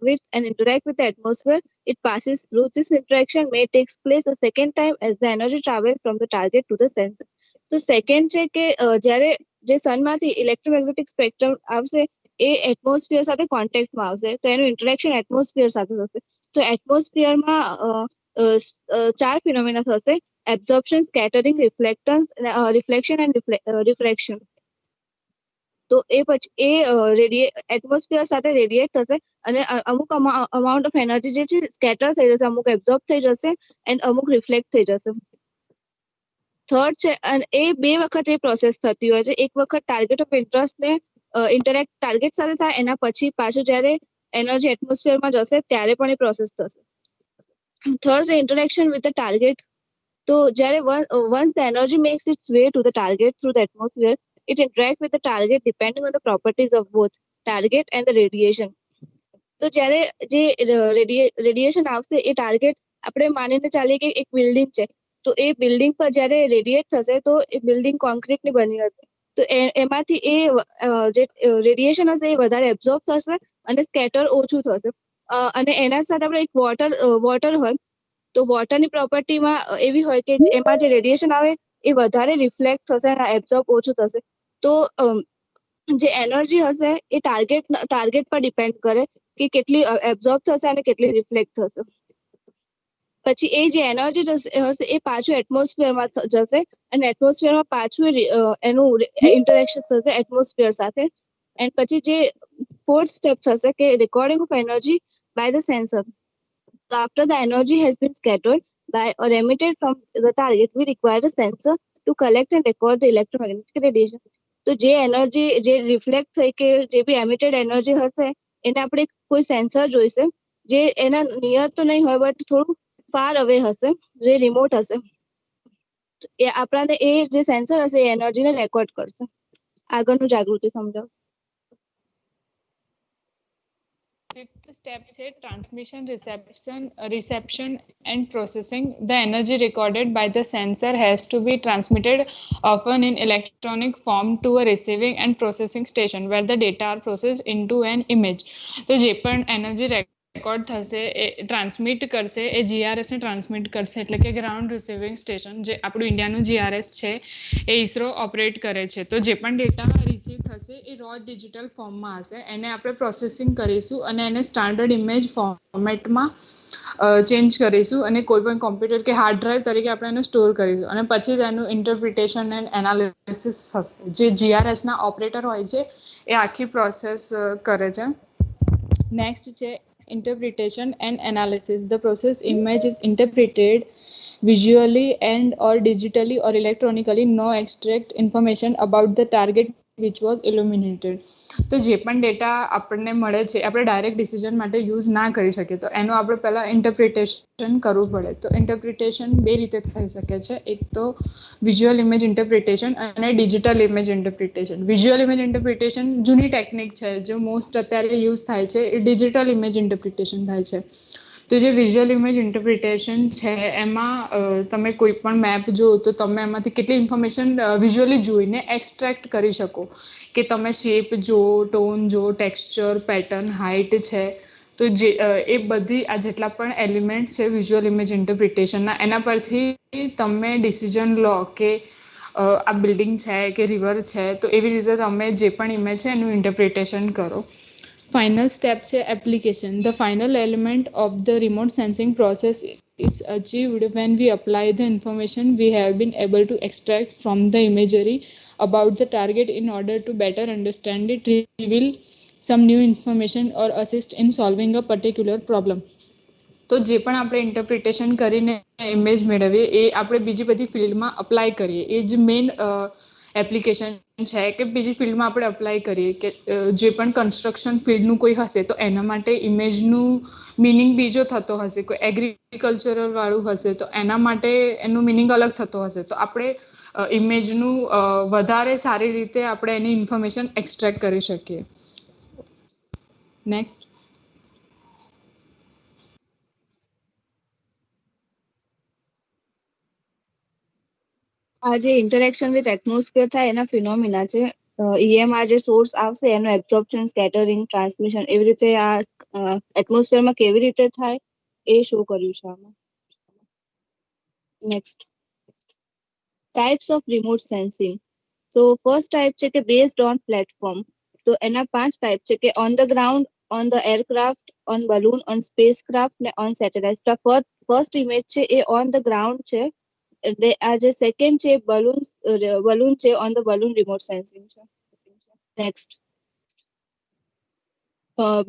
with and interact with the atmosphere it passes through. This interaction may take place a second time as the energy travels from the target to the sensor. તો second છે કે જ્યારે જે સનમાંથી electromagnetic spectrum આવશે એ atmosphere સાથે કોન્ટેક્ટમાં આવશે તો એનું ઇન્ટરેક્શન એટમોસ્ફિયર સાથે થશે. તો એટમોસ્ફિયરમાં ચાર ફિનોમિના થશે: absorption, scattering, reflection and refraction. તો એ પછી એ એટમોસ્ફિયર સાથે રેડિએટ થશે અને અમુક અમાઉન્ટ ઓફ એનર્જી જે છે સ્કેટર થઈ જશે, અમુક એબ્ઝોર્બ થઈ જશે એન્ડ અમુક રિફ્લેક્ટ થઈ જશે. થર્ડ છે અને એ બે વખત એ પ્રોસેસ થતી હોય છે. એક વખત ટાર્ગેટ ઓફ ઇન્ટરેસ્ટને ઇન્ટરેક્ટ ટાર્ગેટ સાથે થાય, એના પછી પાછું જ્યારે એનર્જી એટમોસ્ફિયરમાં જશે ત્યારે પણ એ પ્રોસેસ થશે. થર્ડ છે ઇન્ટરેક્શન વિથ ધ ટાર્ગેટ. તો જ્યારે once the energy makes its way to the target through the atmosphere, it interacts with the target depending on the properties of both target and the radiation. તો જ્યારે જે radiation આવશે એ target આપણે માનીને ચાલીએ કે એક બિલ્ડિંગ છે, તો એ બિલ્ડિંગ પર જ્યારે રેડિયેટ થશે તો એ બિલ્ડિંગ કોન્ક્રીટની બની હશે, તો એમાંથી એ જે રેડિયેશન હશે એ વધારે એબ્ઝોર્બ થશે અને સ્કેટર ઓછું થશે. અને એના સાથે આપણે એક વોટર હોય તો વોટરની પ્રોપર્ટીમાં એવી હોય કે એમાં જે રેડિયેશન આવે એ વધારે રિફ્લેક્ટ થશે અને એબ્ઝોર્બ ઓછું થશે. તો જે એનર્જી હશે એ ટાર્ગેટ પર ડિપેન્ડ કરે કે કેટલી એબ્ઝોર્બ થશે અને કેટલી રિફ્લેક્ટ થશે. પછી એ જે એનર્જી હશે એ પાછું એટમોસ્ફિયરમાં જશે અને એટમોસ્ફિયરમાં પાછું એનું ઇન્ટરેક્શન થશે એટમોસ્ફિયર સાથે. એન્ડ પછી જે ફોર્થ સ્ટેપ થશે કે recording of energy by the sensor. So after the energy has been scattered by or emitted from the target, we require a sensor to collect and record the electromagnetic radiation. તો જે energy જે reflect થઈ કે જે બી emitted energy હશે એને આપણે કોઈ સેન્સર જોઈશે જે એના નિયર તો નહીં હોય બટ થોડું ફાર અવે હશે, જે રિમોટ હશે. એ આપણાને એ જે સેન્સર હશે એ એનર્જીને રેકોર્ડ કરશે. આગળનું જાગૃતિ સમજાવશે. Fifth step is transmission, reception and processing. The energy recorded by the sensor has to be transmitted often in electronic form to a receiving and processing station where the data are processed into an image. તો જે પણ energy record થશે એ transmit કરશે, એ GRS ને transmit કરશે, એટલે કે ground receiving station જે આપણું ઇન્ડિયાનું જીઆરએસ છે એ ઇસરો ઓપરેટ કરે છે. તો જે પણ ડેટા રિસીવ થશે એ રો ડિજિટલ ફોર્મમાં હશે, એને આપણે પ્રોસેસિંગ કરીશું અને એને સ્ટાન્ડર્ડ ઇમેજ ફોર્મેટમાં ચેન્જ કરીશું અને કોઈ પણ કોમ્પ્યુટર કે હાર્ડ ડ્રાઈવ તરીકે આપણે એને સ્ટોર કરીશું અને પછી તેનું ઇન્ટરપ્રિટેશન એન્ડ એનાલિસિસ થશે. જે જીઆરએસના ઓપરેટર હોય છે એ આખી પ્રોસેસ કરે છે. નેક્સ્ટ છે interpretation and analysis. The process image is interpreted visually and or digitally or electronically. No extract information about the target which was illuminated. તો જે પણ ડેટા આપણને મળે છે આપણે ડાયરેક્ટ ડિસિઝન માટે યુઝ ના કરી શકીએ, તો એનું આપણે પહેલાં ઇન્ટરપ્રિટેશન કરવું પડે. તો ઇન્ટરપ્રિટેશન બે રીતે થઈ શકે છે. એક તો વિઝ્યુઅલ ઇમેજ ઇન્ટરપ્રિટેશન અને digital image interpretation. Visual image interpretation જૂની ટેકનિક છે, જે મોસ્ટ અત્યારે યુઝ થાય છે એ ડિજિટલ ઇમેજ ઇન્ટરપ્રિટેશન થાય છે. તો જે વિઝ્યુઅલ ઇમેજ ઇન્ટરપ્રિટેશન છે એમાં તમે કોઈ પણ મેપ જુઓ તો તમે એમાંથી કેટલી ઇન્ફોર્મેશન વિઝ્યુઅલી જોઈને એક્સ્ટ્રેક્ટ કરી શકો કે તમે શેપ જુઓ, ટોન જુઓ, ટેક્સચર, પેટર્ન, હાઇટ છે, તો જે એ બધી આ જેટલા પણ એલિમેન્ટ છે વિઝ્યુઅલ ઇમેજ ઇન્ટરપ્રિટેશનના એના પરથી તમે ડિસિઝન લો કે આ બિલ્ડિંગ છે કે રિવર છે, તો એવી રીતે તમે જે પણ ઇમેજ છે એનું ઇન્ટરપ્રિટેશન કરો. Final step છે application. The final element of the remote sensing process is achieved when we apply the information we have been able to extract from the imagery about the target in order to better understand it, reveal some new information or assist in solving a particular problem. તો જે પણ આપણે interpretation કરીને image મેળવીએ એ આપણે બીજી બધી ફિલ્ડમાં અપ્લાય કરીએ. એ જ મેઇન એપ્લિકેશન છે કે બીજી ફિલ્ડમાં આપણે અપ્લાય કરીએ કે જે પણ કન્સ્ટ્રક્શન ફિલ્ડનું કોઈ હશે તો એના માટે ઇમેજનું મિનિંગ બીજો થતો હશે, કોઈ એગ્રીકલ્ચરલ વાળું હશે તો એના માટે એનું મિનિંગ અલગ થતો હશે. તો આપણે ઇમેજનું વધારે સારી રીતે આપણે એની ઇન્ફોર્મેશન એક્સ્ટ્રેક્ટ કરી શકીએ. નેક્સ્ટ. આ જે ઇન્ટરેક્શન વિથ એટમોસ્ફિયર થાય એના ફિનોમિના છે. EMR જે સોર્સ આવશે એનું એબ્ઝોર્પ્શન, સ્કેટરિંગ, ટ્રાન્સમિશન એવી રીતે આ એટમોસ્ફિયરમાં કેવી રીતે થાય એ શો કર્યું છે આમાં. Next, types of remote sensing. તો ફર્સ્ટ ટાઈપ છે કે બેઝડ ઓન પ્લેટફોર્મ. તો એના 5 ટાઈપ છે કે on the ground, on the aircraft, on balloon, on spacecraft ને ઓન સેટેલાઇટ. ફર્સ્ટ ઇમેજ છે એ ઓન ધ ગ્રાઉન્ડ છે. એટલે આ જે સેકન્ડ છે બલૂન છે, on the balloon remote sensing છે. Next,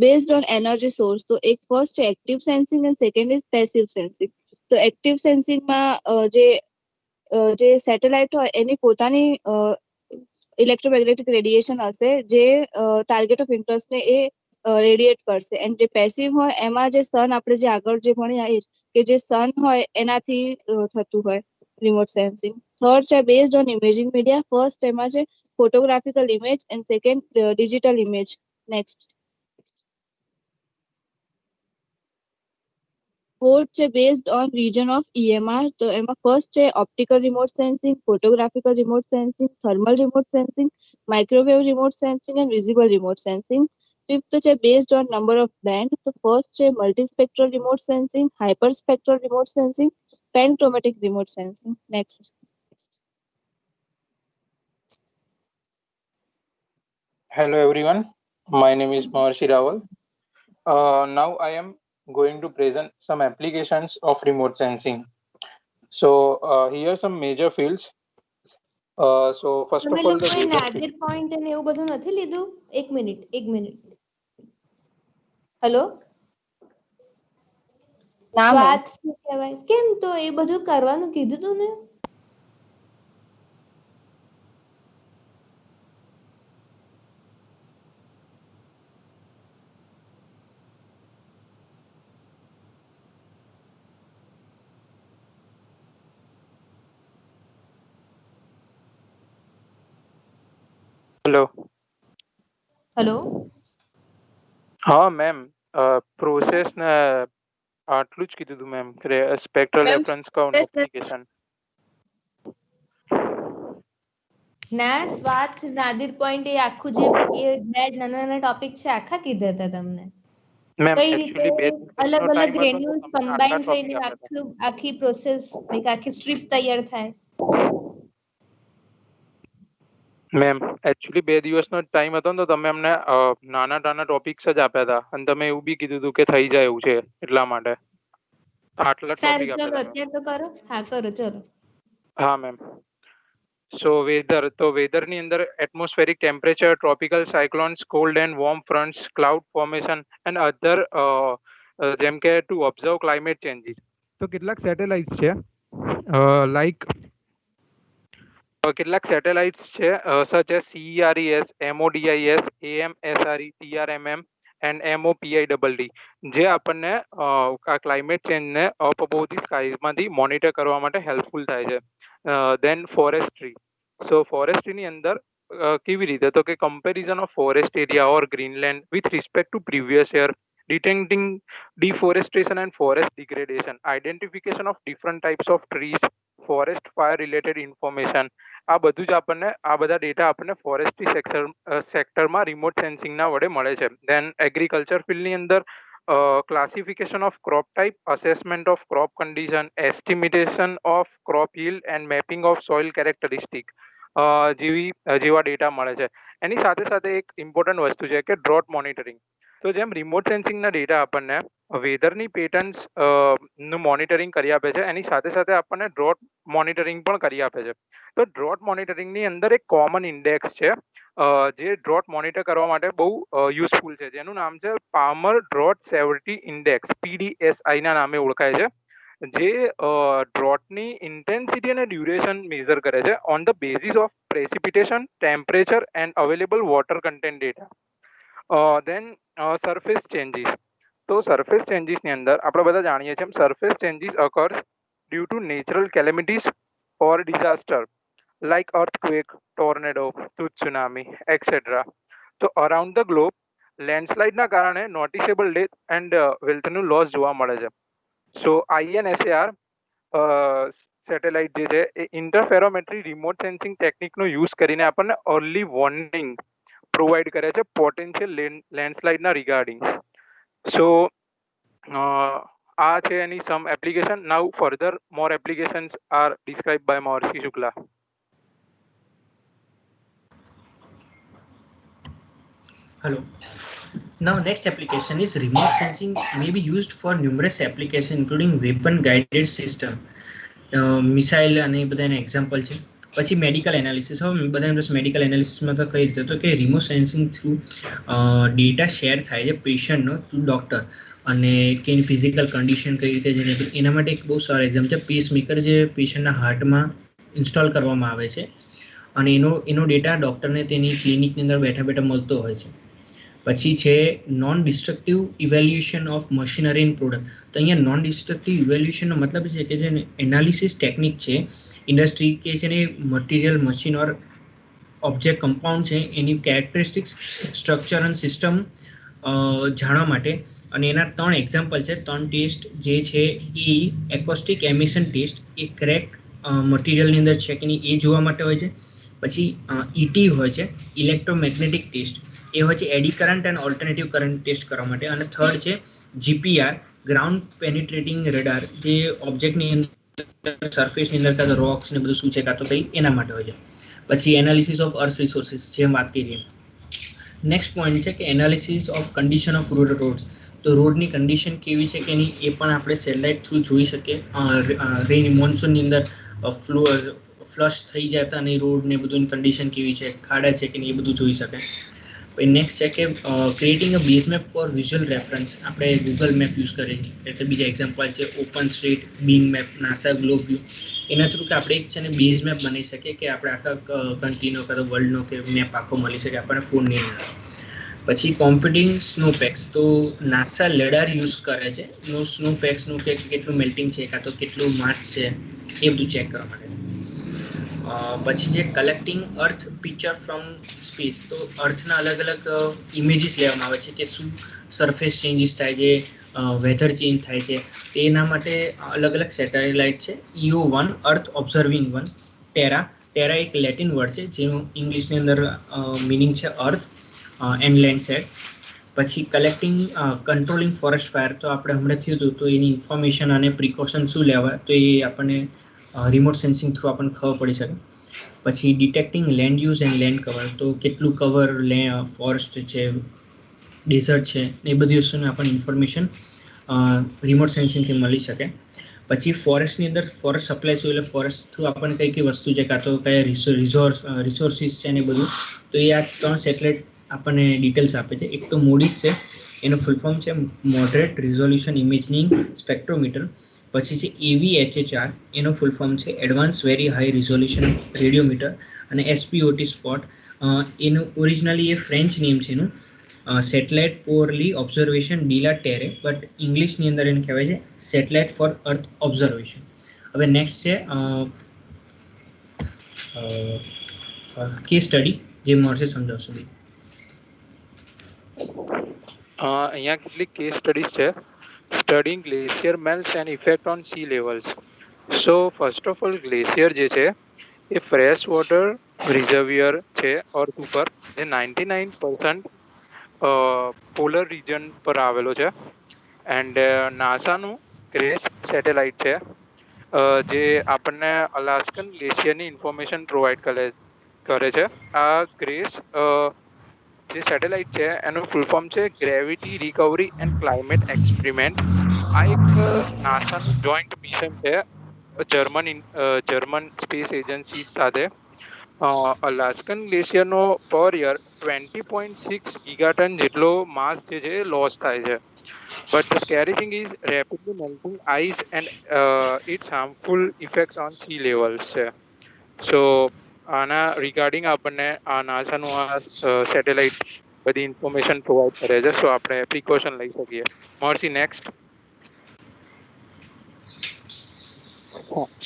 based on energy source. તો એક ફર્સ્ટ છે active sensing and second is passive sensing. તો એક્ટિવ સેન્સિંગમાં જે સેટેલાઇટ હોય એની પોતાની ઇલેક્ટ્રોમેગ્નેટિક રેડિયેશન હશે જે ટાર્ગેટ ઓફ ઇન્ટરેસ્ટને એ રેડિએટ કરશે. એન્ડ જે પેસિવ હોય એમાં જે સન આપણે જે આગળ જે ભણ્યા એ કે જે સન હોય એનાથી થતું હોય રિમોટ સેન્સિંગ. થર્ડ છે based on imaging media. First એમાં છે photographical image and second digital image. Next, fourth છે based on region of EMR. તો એમાં ફર્સ્ટ છે optical remote sensing, photographical remote sensing, thermal remote sensing, microwave remote sensing and visible remote sensing. Fifth છે based on number of band. તો first છે multispectral remote sensing, hyper spectral remote sensing, panchromatic remote sensing. Next, Hello everyone, my name is Maharshi Rawal. Now I am going to present some applications of remote sensing. So here are some major fields. So first of તમે all, the લોકોએ weather field. Nadir point અને એવું બધું નથી લીધું? એક minute. Hello, ના ma'am. સ્વાદ શું કહેવાય? કેમ? તો એ બધું કરવાનું કીધું તું ને. Hello. હેલો, હા મેમ, પ્રોસેસ ને આટલું જ કીધું હતું ma'am, spectral Ma'am, reference count process ને- એપ્લિકેશન. ના સ્વાદ નાદિર પોઈન્ટ એ આખું જે એ બે નાના ટોપિક છે આખા કીધા હતા તમને. મેમ કઈ રીતે એકચ્યુઅલી અલગ અલગ ટાઈમ હતો ગ્રેન્યુલ્સ તો તમને કમ્બાઈન આટલા થઈને ટોપિક આપ્યા હતા. આખી પ્રોસેસ આખી સ્ટ્રીપ તૈયાર થાય. મેમ એકચ્યુઅલી 2 દિવસનો ટાઈમ હતો ને તો તમે અમને નાના ટોપિક્સ જ આપ્યા હતા અને તમે એવું બી કીધું હતું કે થઈ જાય એવું છે એટલા માટે આટલા સારું, ટોપિક ચલો આપ્યા હતા. અત્યારે તો કરો. હા કરો, ચલો. હા મેમ. સો વેધર, તો વેધરની અંદર atmospheric temperature, tropical cyclones, cold and warm fronts, cloud formation and other જેમ કે ટુ ઓબ્ઝર્વ ક્લાઇમેટ ચેન્જીસ. તો કેટલાક સેટેલાઇટ્સ છે લાઈક કેટલાક સેટેલાઇટ્સ છે such as CERES, MODIS, AMSRE, TRMM and MOPIDD જે આપણને આ ક્લાઇમેટ ચેન્જને અપ અબોવ ધી સ્કાઈઝમાંથી મોનિટર કરવા માટે હેલ્પફુલ થાય છે. દેન ફોરેસ્ટ્રી. સો ફોરેસ્ટ્રીની અંદર કેવી રીતે તો કે comparison of forest area or Greenland with respect to previous year, detecting deforestation and forest degradation, identification of different types of trees, forest fire related information. આ બધું જ આપણને આ બધા ડેટા આપણને ફોરેસ્ટ્રી સેક્ટરમાં રિમોટ સેન્સિંગના વડે મળે છે. દેન એગ્રીકલ્ચર ફિલ્ડની અંદર classification of crop type, assessment of crop condition, estimation of crop yield and mapping of soil characteristic જેવા ડેટા મળે છે. એની સાથે સાથે એક ઇમ્પોર્ટન્ટ વસ્તુ છે કે ડ્રોટ મોનિટરિંગ. તો જેમ રિમોટ સેન્સિંગના ડેટા આપણને વેધરની પેટર્ન્સ નું મોનિટરિંગ કરી આપે છે એની સાથે સાથે આપણને ડ્રોટ મોનિટરિંગ પણ કરી આપે છે. તો ડ્રોટ મોનિટરિંગની અંદર એક કોમન ઇન્ડેક્સ છે જે ડ્રોટ મોનિટર કરવા માટે બહુ યુઝફુલ છે જેનું નામ છે Palmer drought severity index, PDSI ના નામે ઓળખાય છે, જે ડ્રોટની ઇન્ટેન્સિટી અને ડ્યુરેશન મેઝર કરે છે on the basis of precipitation, temperature and available water content data. Then surface changes. તો સરફેસ ચેન્જીસની અંદર આપણે બધા જાણીએ છીએ surface changes occurs due to natural calamities or disaster like earthquake, tornado, tsunami, etc. તો અરાઉન્ડ ધ ગ્લોબ લેન્ડસ્લાઇડના કારણે નોટિસેબલ ડેથ એન્ડ વેલ્થનું લોસ જોવા મળે છે. સો INSAR સેટેલાઇટ જે છે એ ઇન્ટરફેરોમેટ્રી રિમોટ સેન્સિંગ ટેકનિકનો યુઝ કરીને આપણને અર્લી વોર્નિંગ પ્રોવાઈડ કરે છે પોટેન્શિયલ લેન્ડસ્લાઇડના રિગાર્ડિંગ. સો આ છે એની some application. Now further more applications are described by Maharshi Shukla. Hello. Now next application is remote sensing may be used for numerous applications including weapon guided system, missile અને બધાના example છે. પછી medical analysis. હવે બધા medical એનાલિસિસમાં તો કઈ રીતે તો કે remote sensing through data share થાય છે પેશન્ટનો ટુ ડૉક્ટર અને કે એની ફિઝિકલ કન્ડિશન કઈ રીતે છે એના માટે એક બહુ સારો એક્ઝામ છે પેસમેકર જે પેશન્ટના હાર્ટમાં ઇન્સ્ટોલ કરવામાં આવે છે અને એનો ડેટા ડૉક્ટરને તેની ક્લિનિકની અંદર બેઠા બેઠા મળતો હોય છે. પછી છે non destructive evaluation of machinery and product. તો અહીંયા નોન ડિસ્ટ્રક્ટિવ ઇવેલ્યુએશનનો મતલબ છે કે જે એનાલિસિસ ટેકનિક છે ઇન્ડસ્ટ્રી કે છે ને મટીરિયલ મશીન ઓર ઓબ્જેક્ટ કમ્પાઉન્ડ છે એની કેરેક્ટરિસ્ટિક્સ સ્ટ્રક્ચર અને સિસ્ટમ જાણવા માટે. અને એના 3 એક્ઝામ્પલ છે 3 ટેસ્ટ જે છે એ એકોસ્ટિક એમિશન ટેસ્ટ એ ક્રેક મટીરિયલની અંદર છે કે નહીં એ જોવા માટે હોય છે. પછી ઈટી હોય છે ઇલેક્ટ્રોમેગ્નેટિક ટેસ્ટ એ હોય છે eddy current and alternative current test કરવા માટે. અને થર્ડ છે જીપીઆર ગ્રાઉન્ડ પેનિટ્રેટિંગ રડાર જે ઓબ્જેક્ટની અંદર સરફેસની અંદર કાં તો રોક્સ ને બધું શું છે કાં તો કંઈ એના માટે હોય છે. પછી એનાલિસિસ ઓફ અર્થ રિસોર્સિસ જેમ વાત કરીએ. નેક્સ્ટ પોઈન્ટ છે કે analysis of condition of rods. તો રોડની કન્ડિશન કેવી છે કે નહીં એ પણ આપણે સેટેલાઇટ થ્રુ જોઈ શકીએ. રેન મોન્સૂનની અંદર ફ્લશ થઈ જતા અને રોડ ને બધું કન્ડિશન કેવી છે ખાડા છે કે નહીં એ બધું જોઈ શકે. નેક્સ્ટ છે કે creating a base map for visual reference. આપણે ગૂગલ મેપ યુઝ કરીએ એટલે બીજા એક્ઝામ્પલ છે open street, Bing map, NASA globe view. એના થ્રુ કે આપણે એક છે ને બેઝ મેપ બની શકીએ કે આપણે આખા કન્ટ્રીનો કાં તો વર્લ્ડનો કે મેપ આખો મળી શકે આપણને ફોનની અંદર. પછી કોમ્પ્યુટિંગ સ્નોપેક્સ. તો નાસા લેડાર યુઝ કરે છે સ્નોપેક્સનું કે કેટલું મેલ્ટિંગ છે કાં તો કેટલું માસ છે એ બધું ચેક કરવા માટે. પછી જે collecting earth picture from space. તો અર્થના અલગ અલગ ઇમેજીસ લેવામાં આવે છે કે શું સરફેસ ચેન્જીસ થાય છે, વેધર ચેન્જ થાય છે. તેના માટે અલગ અલગ સેટેલાઇટ છે. EO1 અર્થ ઓબ્ઝર્વિંગ 1, ટેરા એક લેટિન વર્ડ છે જેનું ઇંગ્લિશની અંદર મિનિંગ છે અર્થ એન્ડ લેન્ડસેટ. પછી કલેક્ટિંગ કંટ્રોલિંગ ફોરેસ્ટ ફાયર. તો આપણે હમણાં થયું હતું તો એની ઇન્ફોર્મેશન અને પ્રિકોશન શું લેવા તો એ આપણને રિમોટ સેન્સિંગ થ્રુ આપણને ખબર પડી શકે. પછી detecting land use and land cover. તો કેટલું કવર ફોરેસ્ટ છે, ડેઝર્ટ છે એ બધી વસ્તુને આપણને ઇન્ફોર્મેશન રિમોટ સેન્સિંગથી મળી શકે. પછી ફોરેસ્ટની અંદર ફોરેસ્ટ સપ્લાય છે એટલે ફોરેસ્ટ થ્રુ આપણને કઈ કઈ વસ્તુ છે કાં તો કયા રિસોર્સિસ છે ને બધું. તો એ આ 3 સેટેલાઇટ આપણને ડિટેલ્સ આપે છે. એક તો મોડિસ છે એનું ફૂલ ફોર્મ છે મોડરેટ રિઝોલ્યુશન ઇમેજિંગ સ્પેક્ટ્રોમીટર. પછી છે AVHHR એનો ફૂલ ફોર્મ છે advance very high resolution radiometer. અને SPOT સ્પોટ એનું ઓરિજિનલી એ ફ્રેન્ચ નેમ છે એનું સેટેલાઇટ પોરલી ઓબ્ઝર્વેશન ડીલા ટેરે, બટ ઇંગ્લિશની અંદર એને કહેવાય છે સેટેલાઇટ ફોર અર્થ ઓબ્ઝર્વેશન. હવે નેક્સ્ટ છે કેસ સ્ટડી જે મળશે સમજાવશો. અહીંયા કેટલીક કેસ સ્ટડીઝ છે. Studying glacier melts and effect on sea levels. So first of all glacier જે છે એ ફ્રેશ વોટર રિઝર્વિયર છે અર્થ ઉપર જે 99% પોલર રિજન પર આવેલો છે. એન્ડ નાસાનું ગ્રેસ સેટેલાઇટ છે જે આપણને અલાસ્કન ગ્લેશિયરની ઇન્ફોર્મેશન પ્રોવાઈડ કરે છે. આ ગ્રેસ જે સેટેલાઇટ છે એનું ફૂલ ફોર્મ છે gravity recovery and climate experiment. આ એક નાસાનું જોઈન્ટ મિશન છે જર્મન સ્પેસ એજન્સી સાથે. અલાસ્કન ગ્લેશિયરનો પર યર 20.6 ગીગાટન જેટલો માસ જે છે લોસ થાય છે. But the scary thing is rapidly melting ice and its harmful effects on sea levels છે. સો આના રિગાર્ડિંગ આપણને આ નાસાનું આ સેટેલાઇટ બધી ઇન્ફોર્મેશન પ્રોવાઈડ કરે છે. સો આપણે પ્રિકોશન લઈ શકીએ. Maharshi next.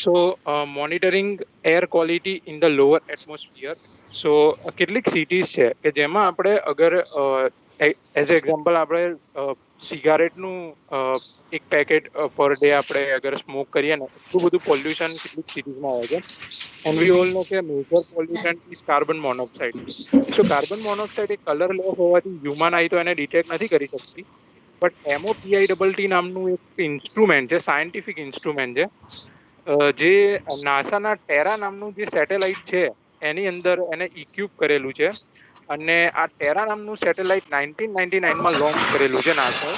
So monitoring air quality in the lower atmosphere. So કેટલીક સિટીઝ છે કે જેમાં આપણે અગર એઝ એક્ઝામ્પલ આપણે સિગારેટનું એક પેકેટ પર ડે આપણે અગર સ્મોક કરીએ ને એટલું બધું પોલ્યુશન કેટલીક સિટીઝમાં આવે છે. એન્ડ વી ઓલ નો કે major pollution is carbon monoxide. So carbon monoxide એક કલરલેસ હોવાથી હ્યુમન આઈ તો એને ડિટેક્ટ નથી કરી શકતી. બટ MOPITT નામનું એક ઇન્સ્ટ્રુમેન્ટ છે, સાયન્ટિફિક ઇન્સ્ટ્રુમેન્ટ છે, જે નાસાના ટેરા નામનું જે સેટેલાઇટ છે એની અંદર એને ઇક્વિપ કરેલું છે. અને આ ટેરા નામનું સેટેલાઇટ 1999માં લોન્ચ કરેલું છે નાસાએ.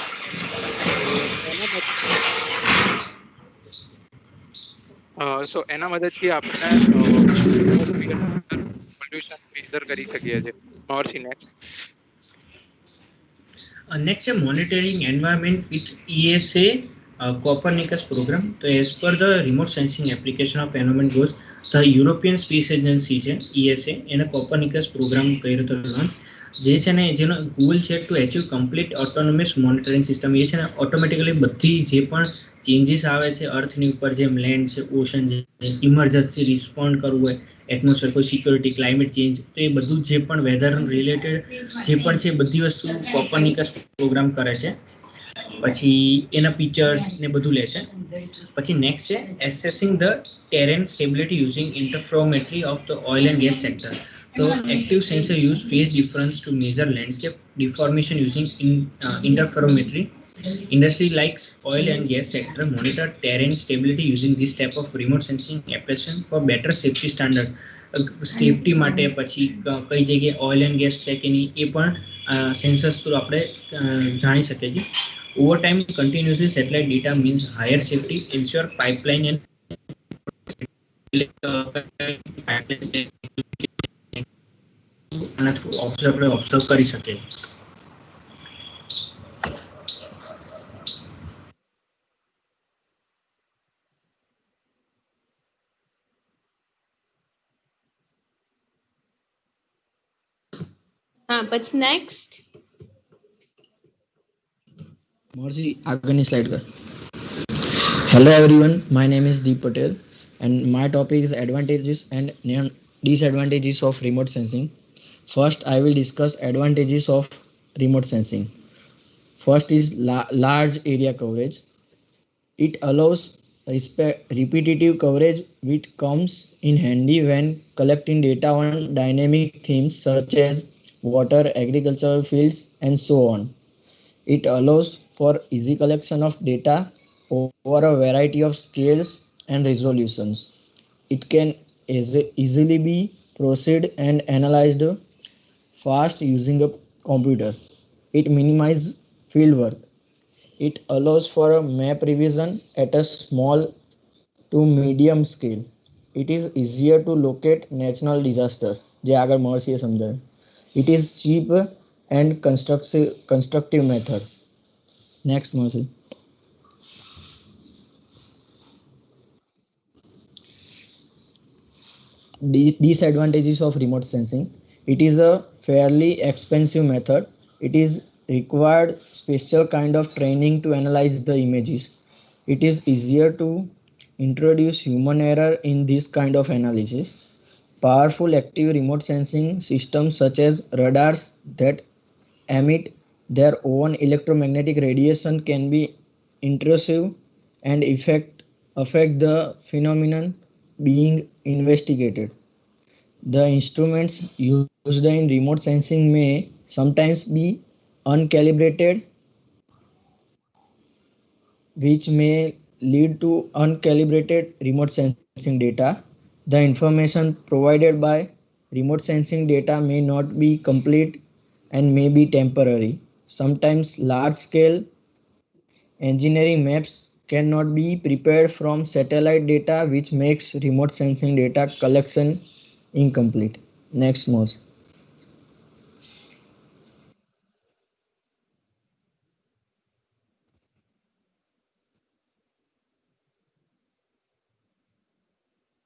સો એના મદદથી આપણે પોલ્યુશન મેજર કરી શકીએ છીએ. મહર્ષિ નેક્સ્ટ. Next છે monitoring environment with ESA Copernicus program. તો as per the remote sensing application of environment goes, the European Space Agency છે ESA એને Copernicus program કર્યો હતો લોન્ચ, જે છે ને જેનો ગોલ છે to achieve complete autonomous monitoring system. એ છે ને ઓટોમેટિકલી બધી જે પણ ચેન્જીસ આવે છે અર્થની ઉપર, જેમ લેન્ડ છે, ઓશન છે, ઇમરજન્સી રિસ્પોન્ડ કરવું હોય, એટમોસ્ફિયર, કોઈ સિક્યોરિટી, ક્લાઇમેટ ચેન્જ, તો એ બધું જે પણ વેધર રિલેટેડ જે પણ છે બધી વસ્તુ કોપરનિકસ પ્રોગ્રામ કરે છે. પછી એના પિક્ચર્સ ને બધું લે છે. પછી નેક્સ્ટ છે assessing the terrain stability using interferometry of the oil and gas sector. તો active sensor use phase difference to measure landscape deformation using interferometry. Industry likes oil and gas sector monitor terrain stability using this type of remote sensing application for better safety standard. Safety માટે પછી કઈ જગ્યાએ oil and gas છે કે નહીં એ પણ sensors through આપણે જાણી શકીએ છીએ. Over time continuously satellite data means higher safety, ensure pipeline and આપણે ઓબ્ઝર્વ કરી શકીએ. પછી નેક્સ્ટ Morsi, આગળની સ્લાઇડ કર. Hello everyone, my name is Deep Patel and my topic is advantages and disadvantages of remote sensing. First, I will discuss advantages of remote sensing. First is large area coverage. It allows repetitive coverage which comes in handy when collecting data on dynamic themes such as water, agricultural fields and so on. It allows for easy collection of data over a variety of scales and resolutions. It can easily be processed and analyzed fast using a computer. It minimizes field work. It allows for a map revision at a small to medium scale. It is easier to locate natural disaster. જે આગળ મહર્ષિએ સમજાવ્યું. It is cheap and constructive method. Next, Mercy. Disadvantages of remote sensing. It is a fairly expensive method. It is required special kind of training to analyze the images. It is easier to introduce human error in this kind of analysis. Powerful active remote sensing systems such as radars that emit their own electromagnetic radiation can be intrusive and affect the phenomenon being investigated. The instruments used in remote sensing may sometimes be uncalibrated, which may lead to uncalibrated remote sensing data. The information provided by remote sensing data may not be complete and may be temporary. Sometimes large-scale engineering maps cannot be prepared from satellite data, which makes remote sensing data collection incomplete. Next, Mose.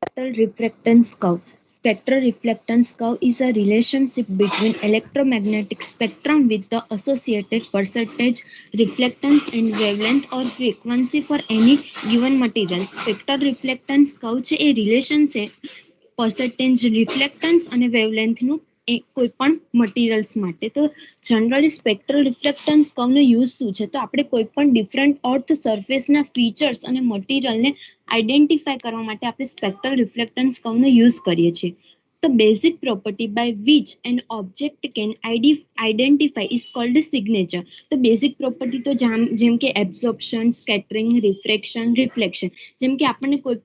Spectral reflectance curve. Spectral reflectance curve is a relationship between electromagnetic spectrum with the associated percentage reflectance and wavelength or frequency for any given material. Spectral reflectance curve છે એ relation છે percentage રિફ્લેક્ટન્સ અને વેવલેન્થનું કોઈ પણ materials માટે. તો generally spectral રિફ્લેક્ટન્સ કર્વનો use શું છે? તો આપણે કોઈ પણ ડિફરન્ટ અર્થ સરફેસના ફીચર્સ અને મટીરિયલને આઈડેન્ટિફાય કરવા માટે આપણે સ્પેક્ટ્રલ રિફ્લેક્ટન્સ કર્વનો યુઝ કરીએ છીએ. The basic property by which an object can identify is called a signature. તો બેઝિક પ્રોપર્ટી તો જેમ કે એબ્ઝોર્પ્શન, સ્કેટરિંગ, રિફ્રેક્શન, રિફ્લેક્શન. જેમ કે આપણને કોઈ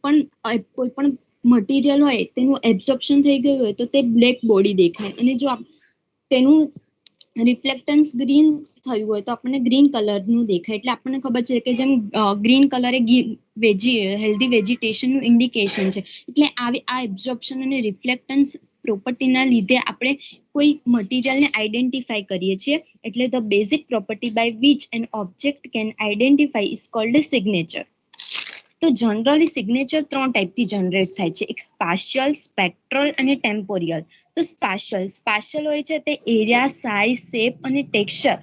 પણ મટીરિયલ હોય તેનું એબ્ઝોર્પ્શન થઈ ગયું હોય તો તે બ્લેક બોડી દેખાય, અને જો તેનું રિફ્લેક્ટન્સ ગ્રીન થયું હોય તો આપણને ગ્રીન કલરનું દેખાય. એટલે આપણને ખબર છે કે જેમ ગ્રીન કલર એ હેલ્ધી વેજીટેશનનું ઇન્ડિકેશન છે. એટલે આ એબ્ઝોર્પ્શન અને રિફ્લેક્ટન્સ પ્રોપર્ટીના લીધે આપણે કોઈ મટીરિયલને આઈડેન્ટિફાય કરીએ છીએ. એટલે the basic property by which an object can identify is called a signature. તો જનરલી સિગ્નેચર 3 ટાઈપથી જનરેટ થાય છે. એક સ્પાશિયલ, સ્પેક્ટ્રલ અને ટેમ્પોરિયલ. તો સ્પાશિયલ હોય છે તે એરિયા, સાઇઝ, શેપ અને ટેક્સચર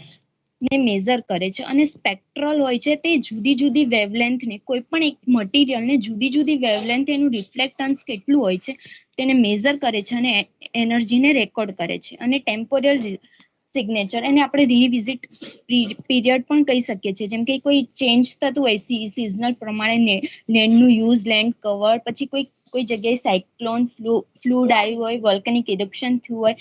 ને મેઝર કરે છે, અને સ્પેક્ટ્રલ હોય છે તે જુદી જુદી વેવલેન્થને, કોઈ પણ એક મટીરિયલને જુદી જુદી વેવલેન્થ એનું રિફ્લેક્ટન્સ કેટલું હોય છે તેને મેઝર કરે છે અને એનર્જીને રેકોર્ડ કરે છે. અને ટેમ્પોરિયલ સિગ્નેચર એને આપણે રિવિઝિટ પીરિયડ પણ કહી શકીએ છીએ. જેમ કે કોઈ ચેન્જ થતું હોય સિઝનલ પ્રમાણે, લેન્ડનું યુઝ, લેન્ડ કવર, પછી કોઈ જગ્યાએ સાયક્લોન, ફ્લૂડ આવ્યું હોય, વોલ્કેનિક ઇરપ્શન થયું હોય,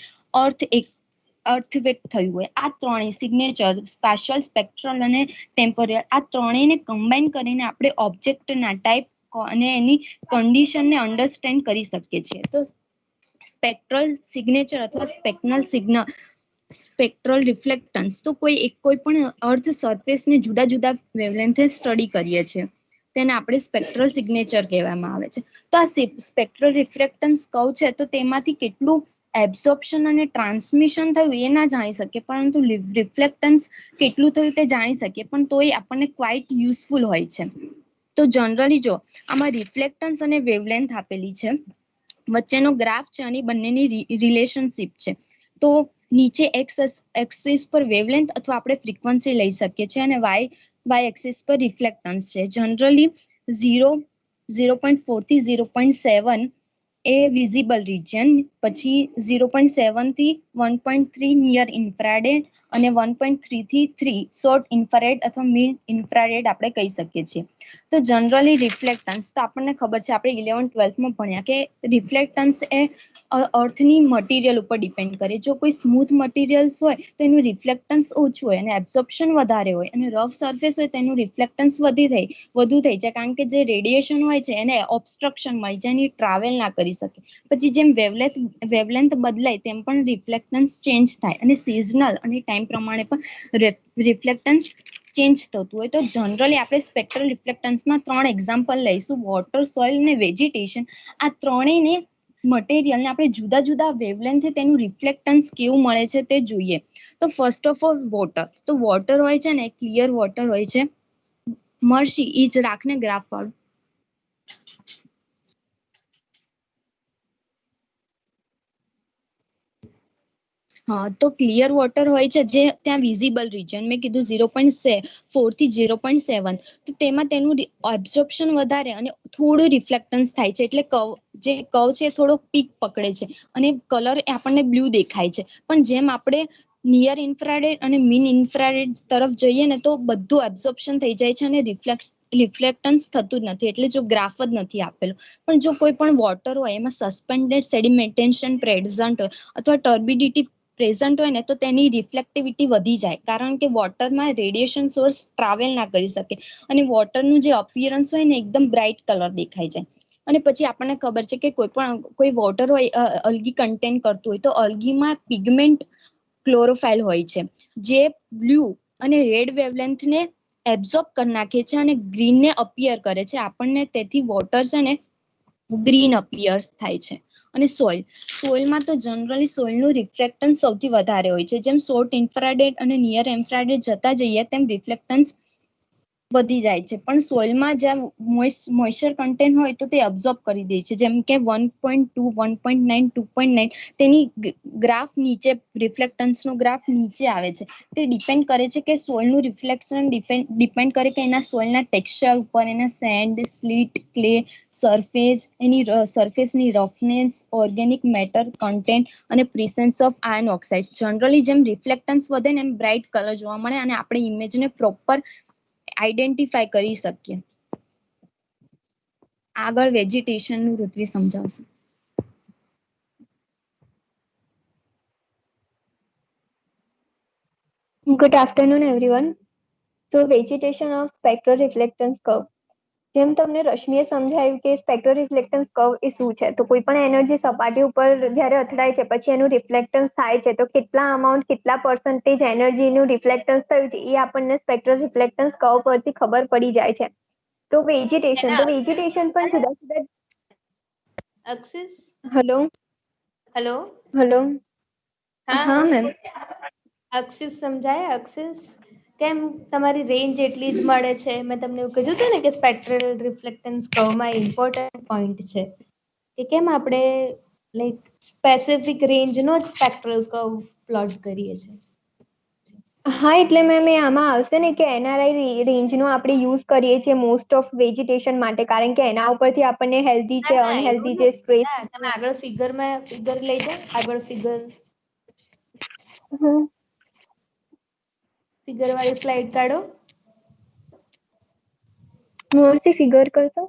અર્થક્વેક થયું હોય. આ ત્રણેય સિગ્નેચર, સ્પાશિયલ, સ્પેક્ટ્રલ અને ટેમ્પોરિયલ, આ ત્રણેયને કમ્બાઈન કરીને આપણે ઓબ્જેક્ટના ટાઈપ અને એની કન્ડિશનને અન્ડરસ્ટેન્ડ કરી શકીએ છીએ. તો સ્પેક્ટ્રલ સિગ્નેચર અથવા સ્પેક્ટ્રલ રિફ્લેક્ટન્સ તો કોઈ પણ અર્થ સરફેસને જુદા જુદા વેવલેન્થે સ્ટડી કરીએ છીએ તેને આપણે સ્પેક્ટ્રલ સિગ્નેચર કહેવામાં આવે છે. તો આ સ્પેક્ટ્રલ રિફ્લેક્ટન્સ કર્વ છે તો તેમાંથી કેટલું એબ્ઝોર્પ્શન અને ટ્રાન્સમિશન થયું એ ના જાણી શકીએ, પરંતુ રિફ્લેક્ટન્સ કેટલું થયું તે જાણી શકીએ, પણ તોય આપણને ક્વાઇટ યુઝફુલ હોય છે. તો જનરલી જો આમાં રિફ્લેક્ટન્સ અને વેવલેન્થ આપેલી છે, વચ્ચેનો ગ્રાફ છે અને બંનેની રિલેશનશિપ છે. તો નીચે એક્સિસ પર વેવલેન્થ અથવા આપણે ફ્રીક્વન્સી લઈ શકીએ છીએ, અને વાય એક્સિસ પર રિફ્લેક્ટન્સ છે. જનરલી 0.4 થી 0.7 એ વિઝિબલ રિજિયન, પછી 0.7 થી 1.3 નિયર ઇન્ફ્રારેડ અને 1.3 થી 3 શોર્ટ ઇન્ફ્રારેડ અથવા મિડ ઇન્ફ્રારેડ આપણે કહી શકીએ છીએ. તો જનરલી રિફ્લેક્ટન્સ તો આપણને ખબર છે, આપણે 11-12માં ભણ્યા કે રિફ્લેક્ટન્સ એ અર્થની મટીરિયલ ઉપર ડિપેન્ડ કરે. જો કોઈ સ્મૂથ મટીરિયલ્સ હોય તો એનું રિફ્લેક્ટન્સ ઓછું હોય અને એબ્ઝોર્પ્શન વધારે હોય, અને રફ સરફેસ હોય તો એનું રિફ્લેક્ટન્સ વધુ થઈ જાય, કારણ કે જે રેડિયેશન હોય છે એને ઓબ્સ્ટ્રક્શન મળી જાય, એની ટ્રાવેલ ના કરી શકે. પછી જેમ વેવલેન્થ બદલાય તેમ પણ રિફ્લેક્ટન્સ ચેન્જ થાય, અને સિઝનલ અને ટાઈમ પ્રમાણે પણ રિફ્લેક્ટન્સ ચેન્જ થતું હોય. તો જનરલી આપણે સ્પેક્ટ્રલ રિફ્લેક્ટન્સમાં 3 એક્ઝામ્પલ લઈશું: વોટર, સોઇલ અને વેજીટેશન. આ ત્રણેયને મટીરિયલને આપણે જુદા જુદા વેવલેન્થે તેનું રિફ્લેક્ટન્સ કેવું મળે છે તે જોઈએ. તો ફર્સ્ટ ઓફ ઓલ વોટર. તો વોટર હોય છે ને, ક્લિયર વોટર હોય છે. મર્સી ઈ જ રાખને ગ્રાફ વાળું. હા, તો ક્લિયર વોટર હોય છે જે ત્યાં વિઝિબલ રિજન મેં કીધું 0.4 થી 0.7, તો તેમાં તેનું એબ્ઝોર્પ્શન વધારે અને થોડું રિફ્લેક્ટન્સ થાય છે. એટલે જે કર્વ છે એ થોડો પીક પકડે છે અને કલર આપણને બ્લુ દેખાય છે. પણ જેમ આપણે નિયર ઇન્ફ્રારેડ અને મિન ઇન્ફ્રારેડ તરફ જઈએ ને તો બધું એબ્ઝોર્પ્શન થઈ જાય છે અને રિફ્લેક્ટન્સ થતું જ નથી. એટલે જો ગ્રાફ જ નથી આપેલો. પણ જો કોઈ પણ વોટર હોય એમાં સસ્પેન્ડેડ સેડિમેન્ટેશન પ્રેઝન્ટ હોય અથવા ટર્બિડિટી પ્રેઝન્ટ હોય ને તો તેની રિફ્લેક્ટિવિટી વધી જાય, કારણ કે વોટરમાં રેડિયેશન સોર્સ ટ્રાવેલ ના કરી શકે અને વોટરનું જે અપિયરન્સ હોય ને એકદમ બ્રાઇટ કલર દેખાઈ જાય. અને પછી આપણને ખબર છે કે કોઈ વોટર હોય અલ્ગી કન્ટેન કરતું હોય તો અલ્ગીમાં પિગમેન્ટ ક્લોરોફાઇલ હોય છે જે બ્લુ અને રેડ વેવલેન્થને એબ્ઝોર્બ કરી નાખે છે અને ગ્રીનને અપિયર કરે છે. આપણને તેથી વોટર છે ને ગ્રીન અપિયર થાય છે. અને સોઇલમાં તો જનરલી સોઇલનું રિફ્લેક્ટન્સ સૌથી વધારે હોય છે. જેમ શોર્ટ ઇન્ફ્રારેડ અને નિયર ઇન્ફ્રારેડ જતા જઈએ તેમ રિફ્લેક્ટન્સ વધી જાય છે, પણ સોઇલમાં જ્યાં મોઇસ્ચર કન્ટેન્ટ હોય તો તે અબ્ઝોર્બ કરી દે છે, જેમ કે 1.2 1.9 2.9 તેની ગ્રાફ નીચે રિફ્લેક્ટન્સનો ગ્રાફ નીચે આવે છે. તે ડિપેન્ડ કરે છે કે સોઇલનું રિફ્લેક્શન ડિપેન્ડ કરે કે એના સોઇલના ટેક્સચર ઉપર, એના સેન્ડ, સ્લીટ, ક્લે, સરફેસ, એની સરફેસની રફનેસ, ઓર્ગેનિક મેટર કન્ટેન્ટ અને પ્રિસન્સ ઓફ આયર્ન ઓક્સાઇડ. જનરલી જેમ રિફ્લેક્ટન્સ વધે ને એમ બ્રાઇટ કલર જોવા મળે અને આપણે ઇમેજને પ્રોપર આઈડેન્ટિફાઈ કરી શકીએ. આગળ વેજીટેશનનું ઋત્વી સમજાવશે. Good afternoon, everyone. So, vegetation of spectral reflectance curve. જેમ તમને રશ્મિએ સમજાવ્યું કે સ્પેક્ટ્રલ રિફ્લેક્ટન્સ કર્વ એ શું છે, તો કોઈ પણ એનર્જી સપાટી ઉપર જ્યારે અથડાય છે પછી એનું રિફ્લેક્ટન્સ થાય છે, તો કેટલા અમાઉન્ટ કેટલા પર્સન્ટેજ એનર્જીનું રિફ્લેક્ટન્સ થયું છે એ આપણને સ્પેક્ટ્રલ રિફ્લેક્ટન્સ કર્વ પરથી ખબર પડી જાય છે. તો વેજીટેશન પણ જુદા જુદા. અક્ષિસ, હેલો હેલો, હેલો હા હા મેમ. અક્ષિસ સમજાય? અક્ષિસ, કેમ તમારી રેન્જ એટલી જ મળે છે? મેં તમને એવું કીધું હતું ને કે સ્પેક્ટ્રલ રિફ્લેક્ટન્સ કર્વમાં ઇમ્પોર્ટન્ટ પોઈન્ટ છે કે કેમ આપણે લાઈક સ્પેસિફિક રેન્જનો જ સ્પેક્ટ્રલ કર્વ પ્લોટ કરીએ છીએ. હા, એટલે મેમ એ આમાં આવશે ને કે એનઆરઆઈ રેન્જનો આપણે યુઝ કરીએ છીએ મોસ્ટ ઓફ વેજીટેશન માટે, કારણ કે એના ઉપરથી આપણને હેલ્ધી છે, અનહેલ્ધી છે, સ્ટ્રેસ. તમે આગળ ફિગર લઈ જાઓ, આગળ ફિગર વાળી સ્લાઇડ કાઢો. મોરથી ફિગર કરતો.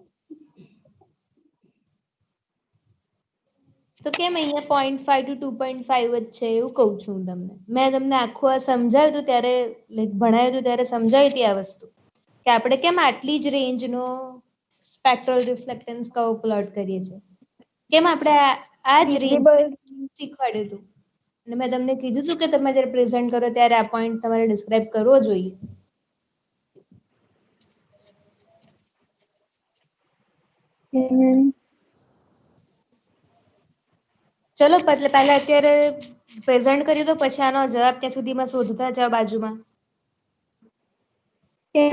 તો કેમ અહીંયા 0.5 to 2.5 જ છે એવું કહું છું હું તમને. મેં તમને આખું આ સમજાવ્યું હતું ત્યારે, લાઈક ભણાવ્યું હતું ત્યારે સમજાવી હતી આ વસ્તુ કે આપણે કેમ આટલી જ રેન્જનો સ્પેક્ટ્રલ રિફ્લેક્ટન્સ કર્વ પ્લોટ કરીએ છીએ, કેમ આપણે આ જ રેન્જ શીખવાડ્યું હતું. અને મેં તમને કીધું હતું કે તમે જ્યારે પ્રેઝન્ટ કરો ત્યારે આ પોઈન્ટ તમારે ડિસ્ક્રાઇબ કરવો જોઈએ. ચલો પહેલા અત્યારે પ્રેઝન્ટ કર્યું તો પછી આનો જવાબ ત્યાં સુધીમાં શોધતા જાઓ બાજુમાં.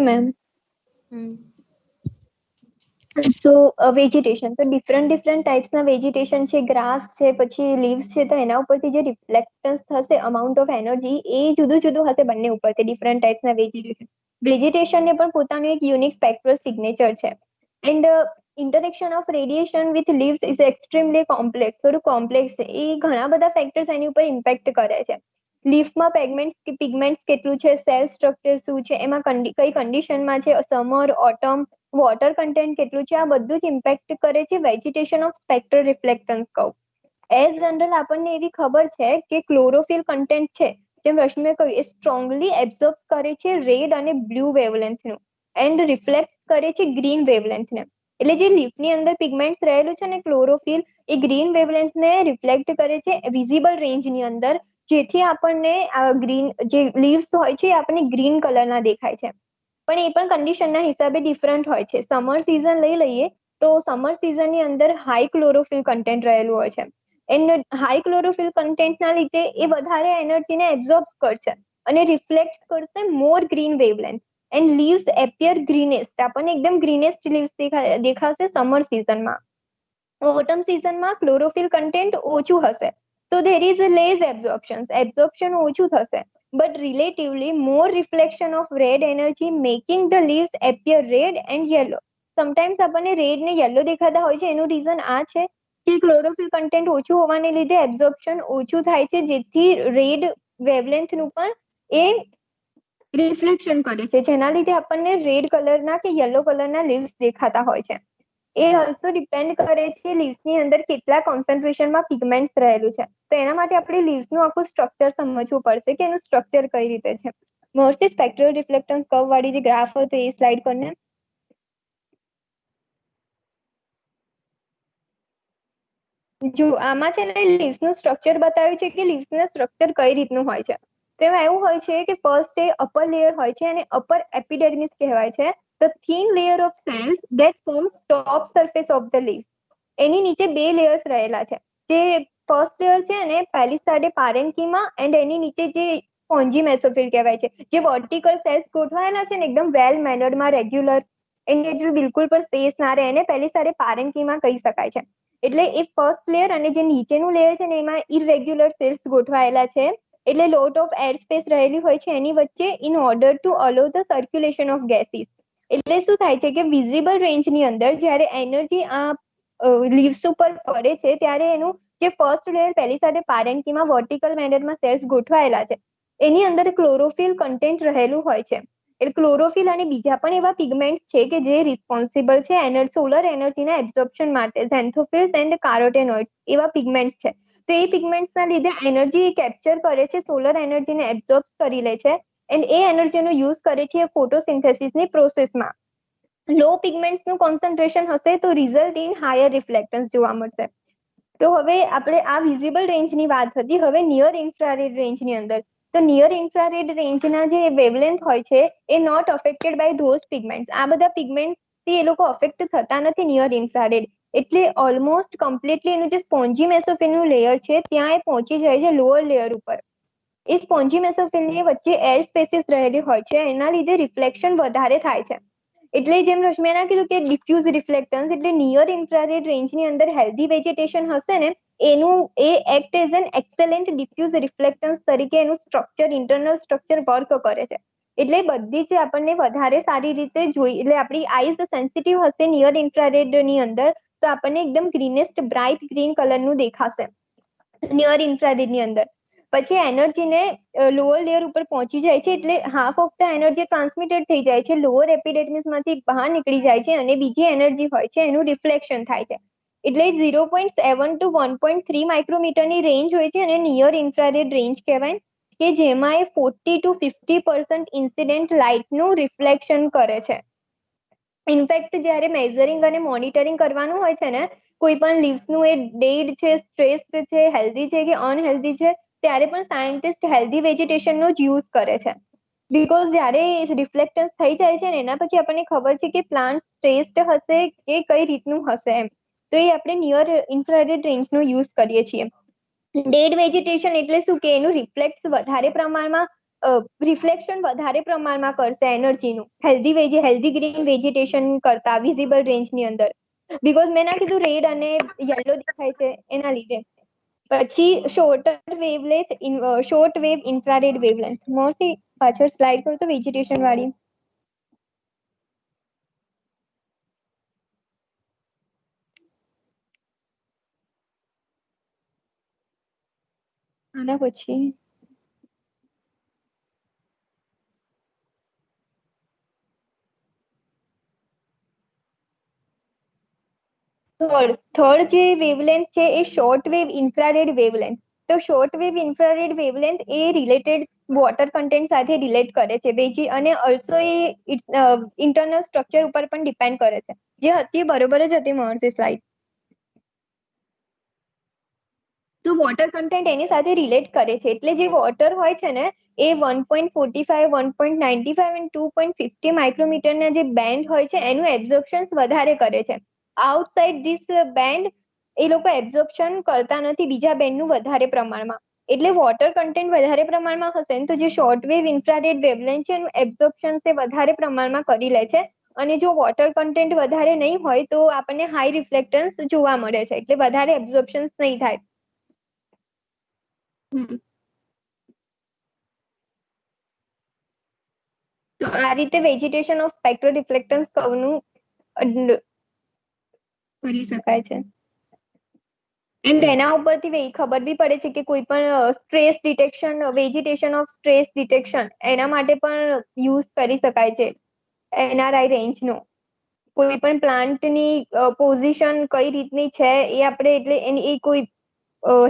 મેમ. સો વેજીટેશન તો ડિફરન્ટ ટાઈપ્સના વેજીટેશન છે, ગ્રાસ છે, પછી લીવ્સ છે, તો એના ઉપરથી જે રિફ્લેક્ટન્સ થશે અમાઉન્ટ ઓફ એનર્જી એ જુદું જુદું હશે બંને ઉપરથી. ડિફરન્ટ ટાઈપ્સના વેજીટેશનને પણ પોતાનું એક યુનિક સ્પેક્ટ્રલ સિગ્નેચર છે. And interaction of radiation with leaves is extremely complex. થોડું કોમ્પ્લેક્સ છે. એ ઘણા બધા ફેક્ટર્સ એની ઉપર ઇમ્પેક્ટ કરે છે. લીફમાં પિગમેન્ટ્સ કેટલું છે, સેલ સ્ટ્રક્ચર શું છે, એમાં કઈ કન્ડિશનમાં છે, સમર, ઓટમ, વોટર કન્ટેન્ટ કેટલું છે, આ બધું જ ઇમ્પેક્ટ કરે છે vegetation of spectral reflectance curve. As general આપણને એવી ખબર છે કે ક્લોરોફિલ કન્ટેન્ટ છે, જેમ રશ્મિએ કહ્યું, એ સ્ટ્રોંગલી એબ્ઝોર્બ કરે છે રેડ અને બ્લુ વેવલેન્થનું એન્ડ રિફ્લેક્ટ કરે છે ગ્રીન વેવલેન્થને. એટલે જે લીફની અંદર પિગમેન્ટ્સ રહેલું છે ને ક્લોરોફિલ, એ ગ્રીન વેવલેન્થને રિફ્લેક્ટ કરે છે વિઝિબલ રેન્જની અંદર, જેથી આપણને ગ્રીન જે લીવ્સ હોય છે એ આપણને ગ્રીન કલરના દેખાય છે. પણ એ પણ કન્ડિશનના હિસાબે ડિફરન્ટ હોય છે. સમર સિઝન લઈ લઈએ તો સમર સિઝનની અંદર હાઈ ક્લોરોફિલ કન્ટેન્ટ રહેલું હોય છે. એન્ડ હાઈ ક્લોરોફિલ કન્ટેન્ટના લીધે એ વધારે એનર્જીને એબ્ઝોર્બ કરશે અને રિફ્લેક્ટ કરશે more green wavelength and leaves appear greenest. આપણને એકદમ ગ્રીનેસ્ટ લીવ્સ દેખાશે સમર સિઝનમાં. ઓટમ સિઝનમાં ક્લોરોફિલ કન્ટેન્ટ ઓછું હશે, તો ધેર ઇઝ લેસ એબ્ઝોર્પ્શન ઓછું થશે, but relatively more reflection of red energy making the leaves appear red and yellow. Sometimes આપણને રેડ ને યલો દેખાતા હોય છે. એનું રીઝન આ છે કે ક્લોરોફિલ કન્ટેન્ટ ઓછું હોવાને લીધે એબ્ઝોર્પ્શન ઓછું થાય છે, જેથી રેડ વેવલેન્થનું પણ એ રિફ્લેક્શન કરે છે, જેના લીધે આપણને રેડ કલરના કે યલો કલરના લીવ્સ દેખાતા હોય છે. એ ઓલ્સો ડિપેન્ડ કરે છે લીવ્સની અંદર કેટલા કોન્સન્ટ્રેશનમાં પિગમેન્ટ્સ રહેલું છે. તો એના માટે આપણે લીવ્સનું આખું સ્ટ્રક્ચર સમજવું પડશે કે એનું સ્ટ્રક્ચર કઈ રીતે છે. મોસ્ટલી સ્પેક્ટ્રલ રિફ્લેક્ટન્સ કર્વ વાળી જે ગ્રાફ હોય તો એ સ્લાઇડ કરીને. જો આમાં છે ને લીવ્સનું સ્ટ્રક્ચર બતાવ્યું છે કે લીવ્સનું સ્ટ્રક્ચર કઈ રીતનું હોય છે. તો એમાં એવું હોય છે કે ફર્સ્ટ એ અપર લેયર હોય છે અને અપર એપિડર્મિસ કહેવાય છે. The thin layer of cells that forms top surface of the leaves. એની નીચે બે લેયર્સ રહેલા છે. જે ફર્સ્ટ લેયર છે ને પેલિસાડે પારેન્કીમાં એન્ડ એની નીચે જે સ્પોન્જી મેસોફિલ કહેવાય છે. જે વર્ટિકલ સેલ્સ ગોઠવાયેલા છે ને એકદમ વેલ મેનર્ડમાં રેગ્યુલર, એને જો બિલકુલ પણ સ્પેસ ના રહે એને પહેલી સારે પારેન્કીમાં કહી શકાય છે. એટલે એ ફર્સ્ટ લેયર અને જે નીચેનું લેયર છે ને એમાં ઇરેગ્યુલર સેલ્સ ગોઠવાયેલા છે. એટલે લોટ ઓફ એર સ્પેસ રહેલી હોય છે એની વચ્ચે in order to અલો the circulation of gases. એટલે શું થાય છે કે વિઝિબલ રેન્જની અંદર જ્યારે એનર્જી આ લીવ્સ ઉપર પડે છે ત્યારે એનું જે ફર્સ્ટ લેયર પહેલી સાથે પારેન્કીમાં વર્ટિકલ મેનરમાં સેલ્સ ગોઠવાયેલા છે એની અંદર ક્લોરોફિલ કન્ટેન્ટ રહેલું હોય છે. એટલે ક્લોરોફિલ અને બીજા પણ એવા પિગમેન્ટ્સ છે કે જે રિસ્પોન્સિબલ છે સોલર એનર્જીના એબ્ઝોર્પ્શન માટે, ઝેન્થોફિલ્સ એન્ડ કારોટેનોઇડ્સ એવા પિગમેન્ટ્સ છે. તો એ પિગમેન્ટ્સના લીધે એનર્જી કેપ્ચર કરે છે, સોલર એનર્જીને એબ્ઝોર્બ કરી લે છે એન્ડ એ એનર્જીનો યુઝ કરે છે ફોટોસિન્થેસિસની પ્રોસેસમાં. લો પિગમેન્ટ્સનું કોન્સન્ટ્રેશન હશે તો રિઝલ્ટ ઇન હાયર રિફ્લેક્ટન્સ જોવા મળશે. તો હવે આપણે આ વિઝિબલ રેન્જની વાત હતી. હવે નિયર ઇન્ફ્રારેડ રેન્જની અંદર, તો નિયર ઇન્ફ્રારેડ રેન્જના જે વેવલેન્થ હોય છે એ નોટ અફેક્ટેડ બાય ધોઝ પિગમેન્ટ્સ. આ બધા પિગમેન્ટથી એ લોકો અફેક્ટ થતા નથી નિયર ઇન્ફ્રારેડ. એટલે ઓલમોસ્ટ કમ્પ્લીટલી એનું જે સ્પોન્જી મેસોફિલનું લેયર છે ત્યાં એ પહોંચી જાય છે લોઅર લેયર ઉપર. એ સ્પોન્જી મેસોફિલની વચ્ચે એર સ્પેસીસ રહેલી હોય છે એના લીધે રિફ્લેક્શન વધારે થાય છે. એટલે જેમ રશ્મિયાના કીધું કે ડિફ્યુઝ રિફ્લેક્ટન્સ, એટલે નિયર ઇન્ફ્રારેડ રેન્જની અંદર હેલ્ધી વેજીટેશન હશે ને એનું એ act as an excellent diffuse રિફ્લેક્ટન્સ તરીકે એનું સ્ટ્રક્ચર, ઇન્ટરનલ સ્ટ્રક્ચર વર્ક કરે છે. એટલે બધી જ આપણને વધારે સારી રીતે જોઈ, એટલે આપણી આઈઝ સેન્સિટિવ હશે નિયર ઇન્ફ્રારેડની અંદર તો આપણને એકદમ ગ્રીનેસ્ટ બ્રાઇટ ગ્રીન કલરનું દેખાશે નિયર ઇન્ફ્રારેડની અંદર. પછી એનર્જીને લોઅર લેયર ઉપર પહોંચી જાય છે એટલે half of the energy transmitted થઈ જાય છે, લોઅર એપિડેર્મિસમાંથી બહાર નીકળી જાય છે અને બીજી એનર્જી હોય છે એનું રિફ્લેક્શન થાય છે. એટલે 0.7 to 1.3 માઇક્રોમીટરની રેન્જ હોય છે અને નિયર ઇન્ફ્રારેડ રેન્જ કહેવાય કે જેમાં એ 40 to 50% ઇન્સિડેન્ટ લાઇટનું રિફ્લેક્શન કરે છે. ઇનફેક્ટ જ્યારે મેઝરિંગ અને મોનિટરિંગ કરવાનું હોય છે ને કોઈ પણ લીવ્સનું એ ડેડ છે, સ્ટ્રેસ્ડ છે, હેલ્ધી છે કે અનહેલ્ધી છે, ત્યારે પણ સાયન્ટિસ્ટ હેલ્ધી વેજીટેશનનો જ યુઝ કરે છે. બીકોઝ જ્યારે રિફ્લેક્ટન્સ થઈ જાય છે ને એના પછી આપણને ખબર છે કે પ્લાન્ટ સ્ટ્રેસ્ડ હશે કે કઈ રીતનું હશે એમ. તો એ આપણે નિયર ઇન્ફ્રારેડ રેન્જનો યુઝ કરીએ છીએ. ડેડ વેજીટેશન એટલે શું કે એનું રિફ્લેક્શન વધારે પ્રમાણમાં કરશે એનર્જીનું હેલ્ધી ગ્રીન વેજીટેશન કરતા વિઝિબલ રેન્જની અંદર. બીકોઝ મેં ના કીધું રેડ અને યલો દેખાય છે એના લીધે. પછી short wave infrared wavelength. Mostly પાછળ સ્લાઇડ પર તો વેજીટેશન વાળી. આના પછી થર્ડ જે વેવલેન્થ છે એ શોર્ટ વેવ ઇન્ફ્રારેડ વેવલેન્થ. તો શોર્ટ વેવ ઇન્ફ્રારેડ વેવલેન્થ એ રિલેટેડ વોટર કન્ટેન્ટ સાથે રિલેટ કરે છે અને ઓલ્સો એ ઇન્ટરનલ સ્ટ્રક્ચર ઉપર પણ ડિપેન્ડ કરે છે. જે હતી બરોબર જ હતી મળતી સ્લાઇડ. તો વોટર કન્ટેન્ટ એની સાથે રિલેટ કરે છે. એટલે જે વોટર હોય છે ને એ 1.45, 1.95 અને 2.50 માઇક્રોમીટરના જે બેન્ડ હોય છે એનું એબ્ઝોર્પ્શન વધારે કરે છે. આઉટસાઇડ ધીસ બેન્ડ એ લોકો એબ્ઝોર્પ્શન કરતા નથી બીજા બેન્ડનું વધારે પ્રમાણમાં. એટલે વોટર કન્ટેન્ટ વધારે પ્રમાણમાં હશે ને તો જે શોર્ટ વેવ ઇન્ફ્રારેડ વેવલેન્થ છે એનું એબ્ઝોર્પ્શન તે વધારે પ્રમાણમાં કરી લે છે. અને જો વોટર કન્ટેન્ટ વધારે નહીં હોય તો આપણને હાઈ રિફ્લેક્ટન્સ જોવા મળે છે. એટલે વધારે એબ્ઝોર્પ્શન નહીં થાય. તો આ રીતે વેજીટેશન ઓફ સ્પેક્ટ્રલ રિફ્લેક્ટન્સ કર્વનું કરી શકાય છે. એન્ડ એના ઉપરથી ખબર બી પડે છે કે કોઈ પણ stress detection, vegetation of stress detection એના માટે પણ યુઝ કરી શકાય છે એનઆરઆઈ રેન્જનો. કોઈ પણ પ્લાન્ટની પોઝિશન કઈ રીતની છે એ આપણે એટલે એ કોઈ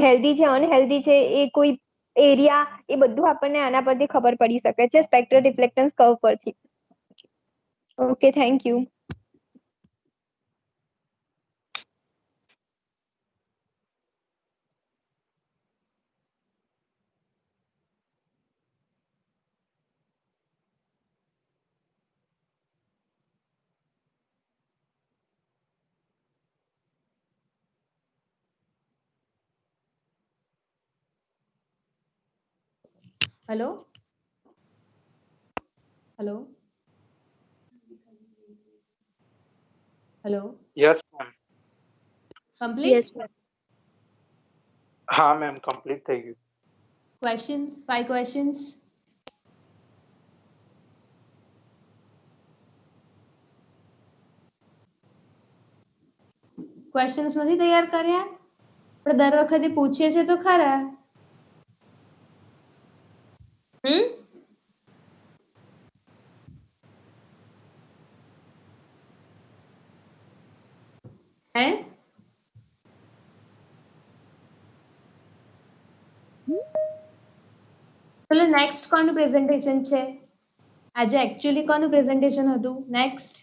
હેલ્ધી છે, અનહેલ્ધી છે, એ કોઈ એરિયા, એ બધું આપણને આના પરથી ખબર પડી શકે છે સ્પેક્ટ્રલ રિફ્લેક્ટન્સ કર્વ પરથી. Okay, thank you. Hello. Hello hello yes ma'am. Complete Yes, ma'am. હા મેમ, કમ્પ્લીટ થઈ ગયું. questions 5 questions questions નથી તૈયાર કર્યા આપણે દર વખતે પૂછીએ છે તો ખરા હે ચલો નેક્સ્ટ કોનું પ્રેઝન્ટેશન છે આજે એકચ્યુઅલી કોનું પ્રેઝન્ટેશન હતું next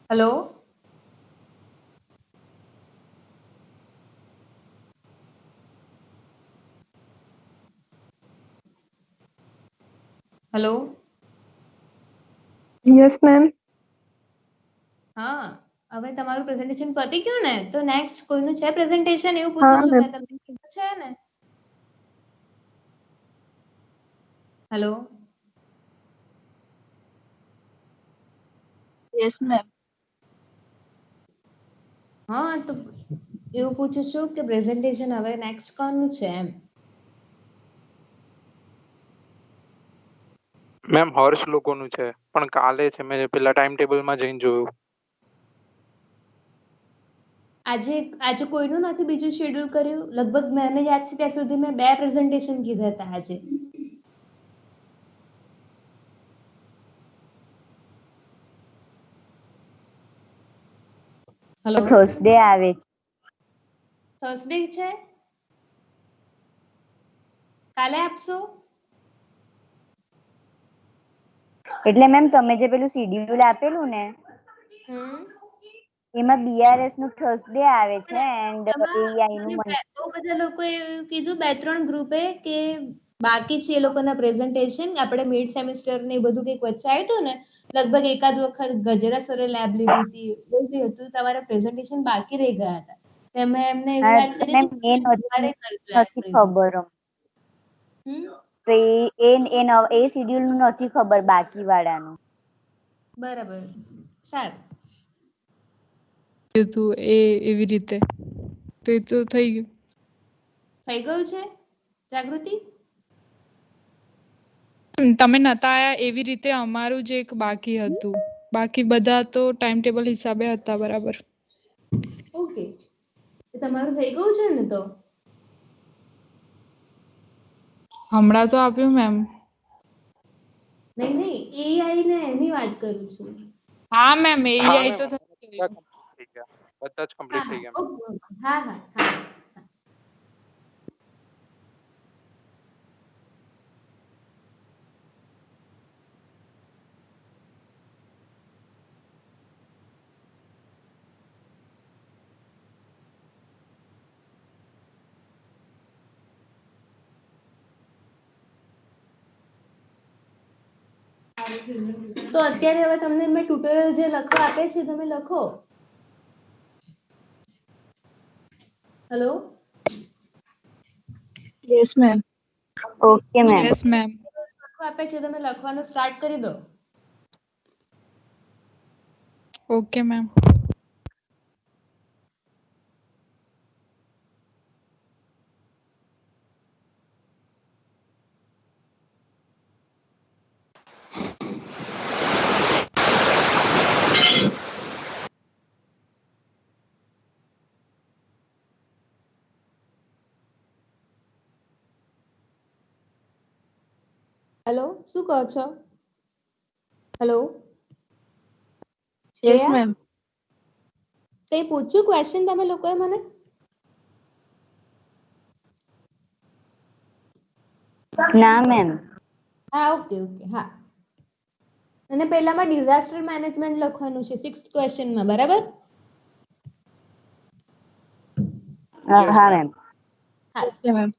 hello hello Yes, ma'am. હા હવે તમારું પ્રેઝન્ટેશન પતી ગયું ને તો નેક્સ્ટ કોઈનું છે પ્રેઝન્ટેશન એવું પૂછું હા, છું ma'am. મેં તમને કીધું છે ને હેલો Yes, ma'am. હા તો એવું પૂછું છું કે પ્રેઝન્ટેશન હવે નેક્સ્ટ કોનું છે એમ મેમ હર્ષ લોકોનું છે, પણ કાલે છે. મેં પેલા ટાઈમ ટેબલમાં જઈને જોયું. આજે આજે કોઈનું નથી બીજું શેડ્યુલ કર્યું લગભગ મને યાદ છે ત્યાં સુધી મેં 2 પ્રેઝન્ટેશન કીધા હતા આજે હેલો થર્સડે આવે છે. થર્સડે છે કાલે આપશો એટલે મેમ તમે જે પેલું શિડ્યુલ આપેલું ને એમાં બીઆરએસ નું થર્સડે આવે છે એન્ડ એઆઈ નું મંડે. બહુ બધા લોકોએ કીધું 2-3 ગ્રુપે કે બાકી છે એ લોકોના પ્રેઝન્ટેશન આપણે મિડ સેમેસ્ટર ને એ બધું કંઈક વચ્ચે આવ્યું હતું ને લગભગ એકાદ વખત ગજેરા સરે લેબ લીધી હતી એવું બી હતું તમારા પ્રેઝન્ટેશન બાકી રહી ગયા હતા મેં એમને એવી વાત કરી મેમ કે એ તમારે કરજો આ નથી ખબર. તો એ શિડ્યુલ નું નથી ખબર બાકી વાળાનું. બરાબર સારું હતું એ એવી રીતે તો એ તો થઈ ગયું થઈ ગયું છે જાગૃતિ તમે નતા આયા એવી રીતે અમારું જ એક બાકી હતું બાકી બધા તો ટાઈમ ટેબલ હિસાબે હતા બરાબર ઓકે તમારું થઈ ગયું છે ને તો હમણાં તો આપ્યું મેમ નહીં એઆઈ ને એની વાત કરું છું હા મેમ એ હા આઈ મેમ, તો થઈ બધા ગયું complete થઈ ગયા. બધા જ કમ્પ્લીટ થઈ ગયા. ઓકે હા હા હા તો અત્યારે હવે તમને મેં ટ્યુટોરિયલ જે લખવા આપે છે તમે લખો hello Yes, ma'am. Okay ma'am. Yes ma'am લખવા આપે છે તમે લખવાનું સ્ટાર્ટ કરી દો ઓકે મેમ હેલો શું કહો છો હેલો Yes, ma'am. કઈ પૂછ્યું ક્વેશ્ચન તમે લોકોએ મને ના મેમ. હા ઓકે ઓકે હા અને પહેલામાં ડિઝાસ્ટર મેનેજમેન્ટ લખવાનું છે 6th ક્વેશ્ચનમાં બરાબર Yes, હા ma'am. મેમ. હા Okay, ma'am.